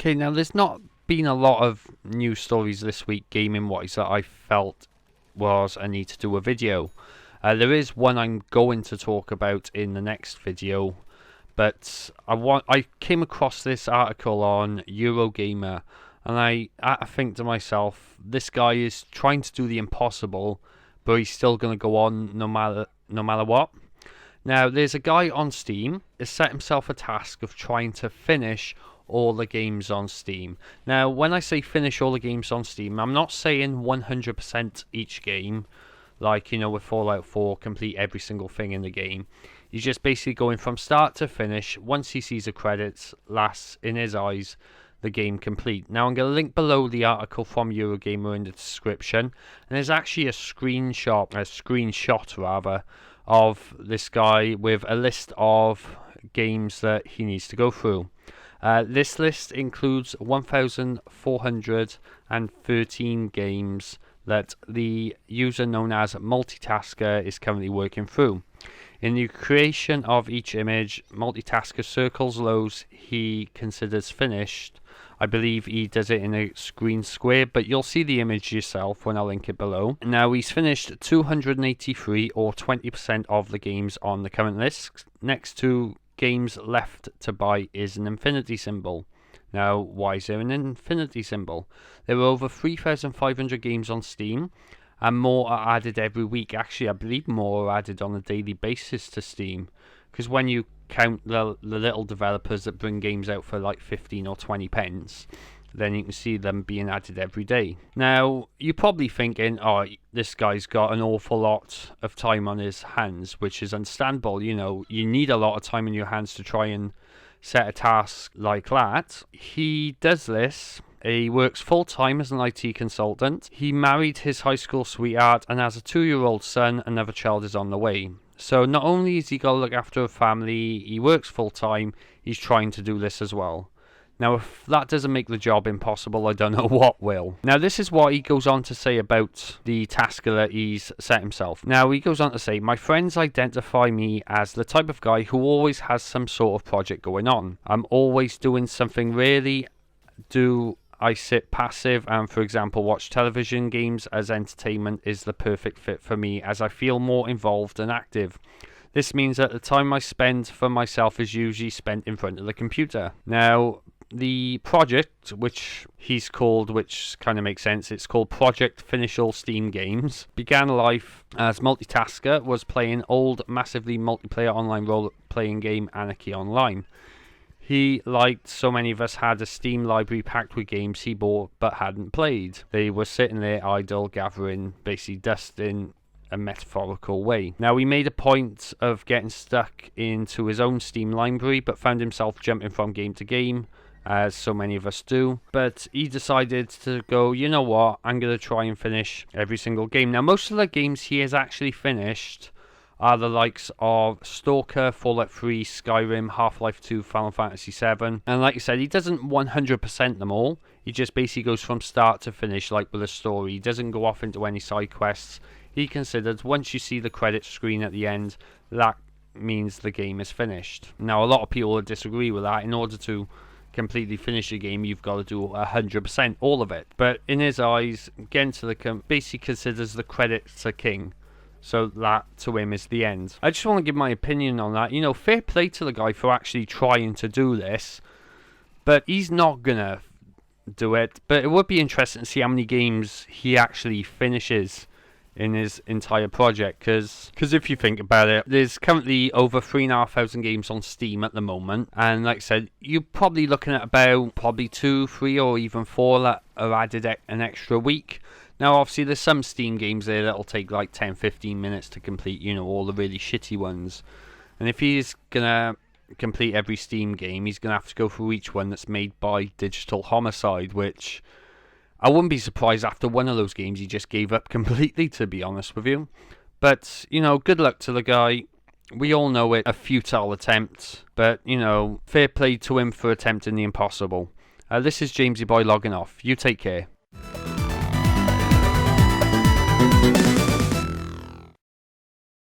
Okay, now there's not been a lot of news stories this week gaming-wise that I felt was a need to do a video. There is one I'm going to talk about in the next video, but I came across this article on Eurogamer, and I think to myself, this guy is trying to do the impossible, but he's still going to go on no matter what. Now, there's a guy on Steam has set himself a task of trying to finish all the games on Steam. Now, when I say finish all the games on Steam, I'm not saying 100% each game, like, you know, with Fallout 4, complete every single thing in the game. He's just basically going from start to finish. Once he sees the credits, last, in his eyes, the game complete. Now, I'm going to link below the article from Eurogamer in the description, and there's actually a screenshot of this guy with a list of games that he needs to go through. This list includes 1,413 games that the user known as Multitasker is currently working through. In the creation of each image, Multitasker circles those he considers finished. I believe he does it in a green square, but you'll see the image yourself when I link it below. Now, he's finished 283, or 20% of the games on the current list. Next to games left to buy is an infinity symbol. Now, why is there an infinity symbol? There are over 3,500 games on Steam, and more are added every week. Actually, I believe more are added on a daily basis to Steam, because when you count the little developers that bring games out for like 15 or 20 pence, then you can see them being added every day. Now, you're probably thinking, oh, this guy's got an awful lot of time on his hands, which is understandable. You know, you need a lot of time in your hands to try and set a task like that. He does this. He works full-time as an IT consultant. He married his high school sweetheart and has a 2-year-old son. Another child is on the way. So not only is he got to look after a family, he works full-time, he's trying to do this as well. Now, if that doesn't make the job impossible, I don't know what will. Now, this is what he goes on to say about the task that he's set himself. Now, he goes on to say, "My friends identify me as the type of guy who always has some sort of project going on. I'm always doing something. Rarely do I sit passive and, for example, watch television. Games as entertainment is the perfect fit for me, as I feel more involved and active. This means that the time I spend for myself is usually spent in front of the computer." Now, the project, which he's called, which kind of makes sense, it's called Project Finish All Steam Games, began life as Multitasker was playing old, massively multiplayer online role-playing game Anarchy Online. He, like so many of us, had a Steam library packed with games he bought but hadn't played. They were sitting there idle, gathering, basically dust in a metaphorical way. Now, he made a point of getting stuck into his own Steam library, but found himself jumping from game to game, as so many of us do. But he decided to go, you know what, I'm going to try and finish every single game. Now, most of the games he has actually finished are the likes of Stalker, Fallout 3, Skyrim, Half-Life 2, Final Fantasy 7. And like I said, he doesn't 100% them all. He just basically goes from start to finish, like with a story. He doesn't go off into any side quests. He considers once you see the credits screen at the end, that means the game is finished. Now, a lot of people would disagree with that. In order to completely finish a game, you've got to do 100%, all of it. But in his eyes, getting to the basically considers the credits are king. So that, to him, is the end. I just want to give my opinion on that. You know, fair play to the guy for actually trying to do this. But he's not going to do it. But it would be interesting to see how many games he actually finishes in his entire project. Because if you think about it, there's currently over 3,500 games on Steam at the moment. And like I said, you're probably looking at about 2, 3, or even 4 that are added an extra week. Now, obviously, there's some Steam games there that'll take like 10, 15 minutes to complete, you know, all the really shitty ones. And if he's going to complete every Steam game, he's going to have to go through each one that's made by Digital Homicide, which I wouldn't be surprised after one of those games he just gave up completely, to be honest with you. But, you know, good luck to the guy. We all know it, a futile attempt. But, you know, fair play to him for attempting the impossible. This is Jamesy Boy logging off. You take care.